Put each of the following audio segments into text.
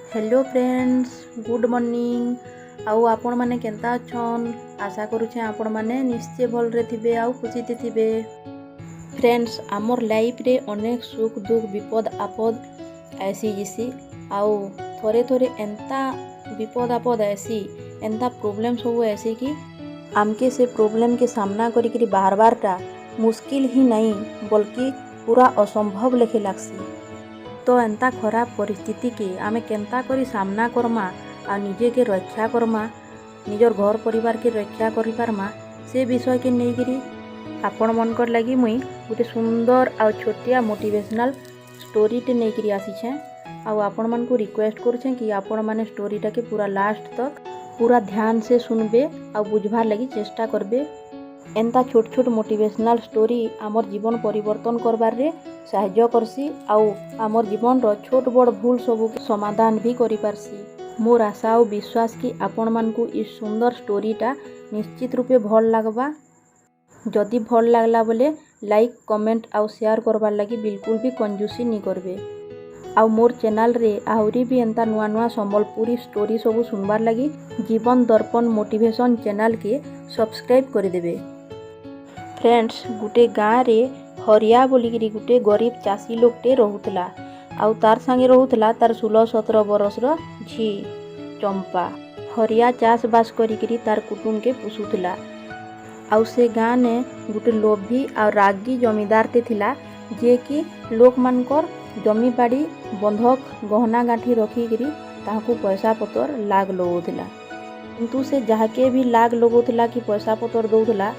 Hello friends, good morning. आउ आपण माने केंता अछन? आशा करूछे आपण माने निश्चय भलरे थिबे आउ खुशी थिबे। फ्रेंड्स, आमर लाइफ रे अनेक सुख दुख विपद आपद ऐसी जिसी आउ थोरे थोरे एंता विपद आपद ऐसी एंता प्रॉब्लम सब ऐसी कि आमके से प्रॉब्लम के सामना करी बार बारटा मुश्किल ही नहीं बल्कि पूरा असंभव लेखे लागसी। तो एंता खराब परिस्थिति के आमे केंता करी सामना करमा आ निजे के रक्षा करमा, निजर घर परिवार के रक्षा करि पारमा से विषय के नहीं गिरी आपण मनकर लगी मुई गोटे सुंदर आ छोटिया मोटिवेशनल स्टोरी टे नहीं गिरी आसी छे। आ आपण मन को रिक्वेस्ट करूछे कि आपण माने स्टोरी टा के पूरा लास्ट तक पूरा ध्यान से सुनबे आ बुझबार लगी चेष्टा करबे। एंता छोट छोट मोटिवेशनल स्टोरी आमर जीवन परिवर्तन करबार रे साहाय्य करसी आउ आमर जीवन रो छोट बड़ भूल सब समाधान भी करि पारसी। मोर आशा और विश्वास कि आपण मान को इस सुंदर स्टोरीटा निश्चित रूपे भल लागबा। जदि भल लागला बोले लाइक कमेंट आउ शेयर करबार लगी बिल्कुल भी कंजूसी नहीं करबे। आउ मोर चैनल रे आहुरी भी एंता नुआ नुआ संबलपुरी स्टोरी सब सुनबार लगी जीवन दर्पण मोटिवेशन चैनल के सब्सक्राइब कर देबे। फ्रेंड्स, गुटे गाँव रे हरिया बोलिकी गुटे गरीब चाषी लोकटे रहुतला आउ तार संगे रहुतला तार 16-17 बरस झी चंपा। हरिया चाष बास करी तार कुटुम के पुसुतला। आउ से गाँ ने गुटे लोभी और रागी जमीदार ते थिला जे कि लोक मानकर जमी बाड़ी बंधक गहना गांठी रखिकी ताहाकू पैसा पतर लाग लगौला। किंतु से जहाँके भी लाग लगौला कि पैसा पतर दौला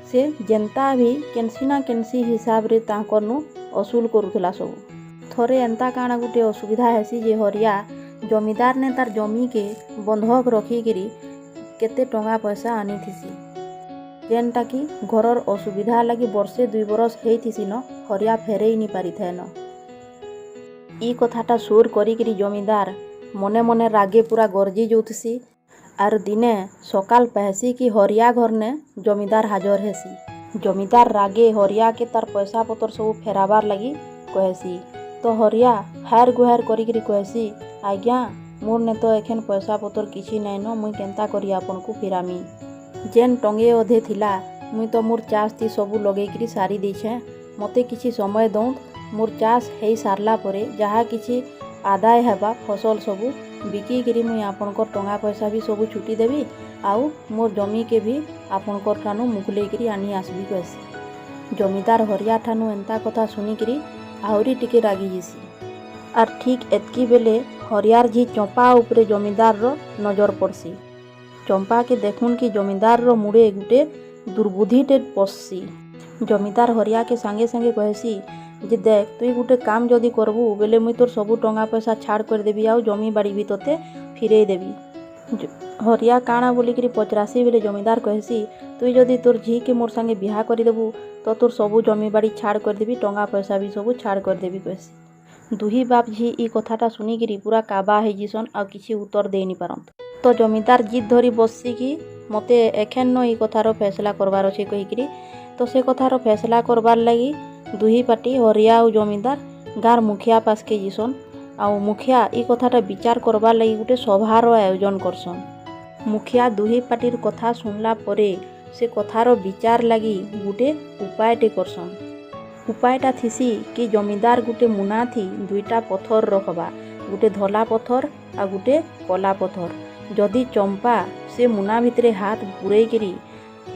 से जेंता भी केनसी ना केनसी हिसाब रे ताकरनु असूल करुला सब। थरे एंता काना गुटे असुविधा हेसी जे हरिया जमीदार ने तार जमी के बंधक रखिकी केते टंगा पैसा आनी थिसी जेनटा कि घरर असुविधा लगी वर्षे 2 बरस हेथिसी न हरिया फेरई नहीं पारि थे न। ई कथाटा सुर करी जमीदार मने मने रागे पूरा गरजी जोथसी। आर दिने सकाल पहसी कि हरिया घर ने जमीदार हाजर हेसी। जमीदार रागे हरिया के तार पैसा पतर सब फेराबार लगी कहसी। तो हरिया हार गुहार करी कहसी, आज्ञा मोर ने तो एखेन पैसा पतर किसी नाइन मुई केंता करी आपन को फिरामी। जेन टंगे अधे थिला मुई तो मोर चाष ती सबू लगेकरी सारी देछे। मते किसी समय दौत मोर चाष हेई सारला परे जहा किसी आदाय हेबा फसल सबू बिकी मुई आपनकर टंगा पैसा भी सबू छुटी देवी आउ मोर जमी के भी आपनकर ठानु मुकुलेकरी आनी आसबी कहसी। जमीदार हरिया ठानु एंता कथा सुनिकरी आहुरी टिके रागी जीसी। आर ठीक एतकी बेले हरियार झी चंपा उपरे जमीदार रो नजर पड़सी। चंपा के देखुन कि जमीदार रो मुड़े गुटे दुर्बुद्धि टे पससी। जमीदार हरिया के संगे संगे कहसी जे देख तुई गुटे काम जदि करबू बेले मुई तोर सबू टंगा पैसा छाड़ कर देबी आउ जमी बाड़ी भी तोते फिरे देबी। हरिया काଣା बोलिकी पचरासी बेले जमीदार कहसी तुई जदि तोर झी के मोर संगे बिहा कर देबू तो तोर सबू जमी बाड़ी छाड़ कर देबी, टंगा पैसा भी सबू छाड़ कर देबी कहसी। दुही बाप झी ई कथाटा सुनिकी पूरा काबा हो जीसन आ किसी उत्तर दे नहीं पारत। तो जमीदार जिद धरी बसी कि मते एखेन न ई कथार फैसला करबार अच्छे कहीकि तो से कथार फैसला करबार लगी दुही पार्टी हरिया और जमीदार गाँर मुखिया पास के जीसन। आउ मुखिया ई कथाटा विचार करबार लगी गोटे सभार आयोजन करसन। मुखिया दुही पार्टीर कथा सुनला परे से कथार विचार लगी गोटे उपायटे करसन। उपायटा थिसी कि जमीदार गोटे मुना थी 2टा पत्थर रखबा, गोटे धला पत्थर आ गोटे कला पत्थर। जदि चंपा से मुना भितरे हाथ पुरेकरी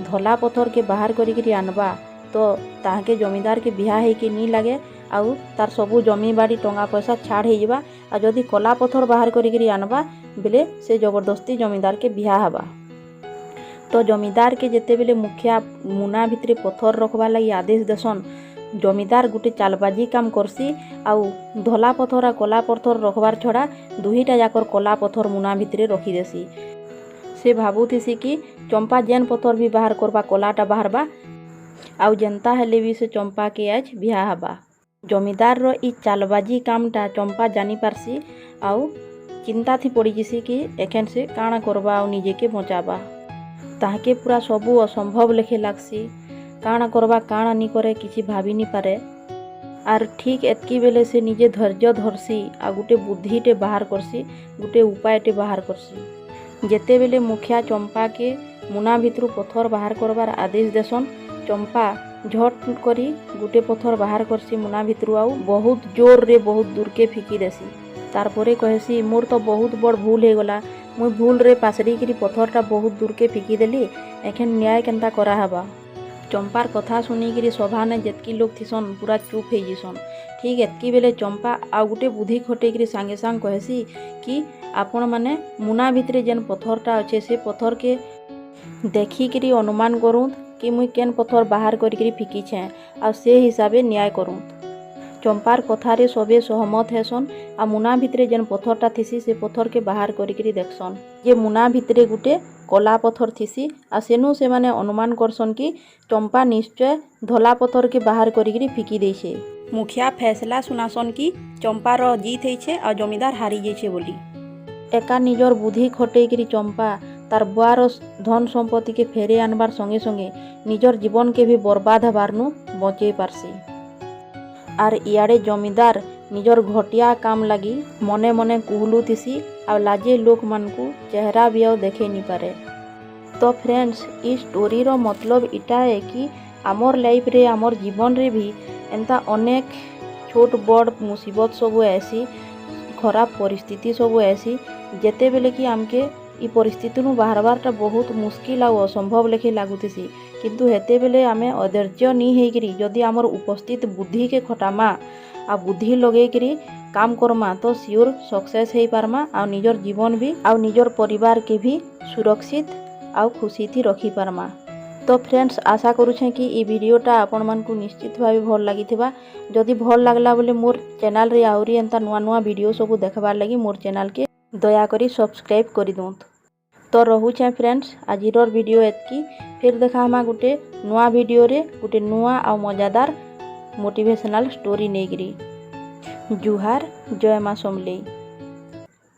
धला पत्थर के बाहर करी आनबा तो ताके जमीदार के बिहा है कि नहीं लगे आउ तार सबू जमी बाड़ी टंगा पैसा छाड़ हो जाबा। आ जदि कला पत्थर बाहर करी आनबा बेले से जबरदस्ती जमीदार के बिहा हबा। तो जमीदार के जेते बेले मुखिया मुना भितरे पत्थर रखबा लगी आदेश देसन जमीदार गोटे चालबाजी काम करसी आउ धला पत्थर आ कला पत्थर रखबार छड़ा 2टा जाकर कला पत्थर मुना भितरे रखी देसी। से भाबुथिसी कि चंपा जेन पत्थर भी बाहर करबा कलाटा बाहरबा आउ जनता हेले भी से चंपा के आज बिहा हबा। जमीदार रो ई चालबाजी कामटा चंपा जानी पारसी आउ चिंता थी पड़ी जिसी कि एखेन से काଣା करबा आउ निजे के बचाबा। ताके पूरा सबू असंभव लेखे लागसी। काଣା करबा काଣା नी करे किसी भाभी नी पारे। आर ठीक एतकी बेले से निजे धैर्य धरसी आ गुटे बुद्धिटे बाहर करसी, गुटे उपायटे बाहर करसी। जेते बेले मुखिया चंपा के मुना भितरू पथर बाहर करबार आदेश देसन, चंपा झट करी गुटे पथर बाहर करसी मुना भितरू आउ बहुत जोर रे बहुत दूर के फिकी देसी। तारपरे कहसी मोर तो बहुत बड़ भूल हो गला, मुई भूल रे पासरी करी पथरटा बहुत दूर के फिकी देली, एखन न्याय केनता कराहबा। चंपार कथा सुनिकी सभाने जेतकी लोग थिसन पूरा चुप हो जिसन। ठीक एतकी बेले चंपा आ गुटे बुद्धि खटेकरी सांगे सांग कहसी कि आपण माने मुना भितरे जेन पथरटा अच्छे से पथर के देखिकी अनुमान करूँ कि मुई केन पथर बाहर करी फिकीछे आ से हिसाबे न्याय करूँ। चंपार कथारे सबे सहमत हेसन आ मुना भितरे जेन पथरटा थिसी से पथर के बाहर करी देखसन जे मुना भितरे गुटे कला पथर थिसी आ सेनु से माने अनुमान करसन कि चंपा निश्चय धला पथर के बाहर करी फिकी देछे। मुखिया फैसला सुनासन कि चंपार जीत होइछे आ जमीदार हारी जाइछे बोली। एका निजर बुद्धि खटेकरी चंपा तार बुआर धन संपत्ति के फेरे आनबार संगे संगे निजर जीवन के भी बर्बाद हबारनु बचे पारसी। आर इयाड़े जमीदार निजर घटिया काम लगी मने मने कुहलुथिसी आ लाजे लोक मानकू चेहरा भी देखे नहीं पारे। तो फ्रेंड्स इस स्टोरी रो मतलब इटा है कि आमर लाइफ रे आमर जीवन रे भी एंता अनेक छोट बड़ मुसीबत सब ऐसी खराब परिस्थिति सब ऐसी जेते बेले कि आमके ई परिस्थिति नु बाहरबारटा बहुत मुश्किल आ असंभव लेखे लागुथिसी, किंतु हेते बेले आमे अधैर्य नहीं हेकरी जदि आमर उपस्थित बुद्धि के खटामा आ बुद्धि लगेकरी काम करमा तो सियोर सक्सेस हो पारमा आ निजर जीवन भी आ निजर परिवार के भी सुरक्षित आ खुशी थी रखी पारमा। तो फ्रेंड्स आशा करुछे कि ई वीडियोटा आपण मानकू निश्चित भाव भल लागिथिबा। जदि भल लागला बोले मोर चैनल रे आउरी एंता नुआ नुआ वीडियो सब देखबार लगी मोर चैनल के दया करी सब्सक्राइब करी दोंत। तो रहुछे फ्रेंड्स आजिर वीडियो एतकी, फिर देखा हमा गुटे नुआ वीडियो रे गुटे नुआ आ मजादार मोटिवेशनल स्टोरी नेगिरी। जुहार, जय माँ समलेई।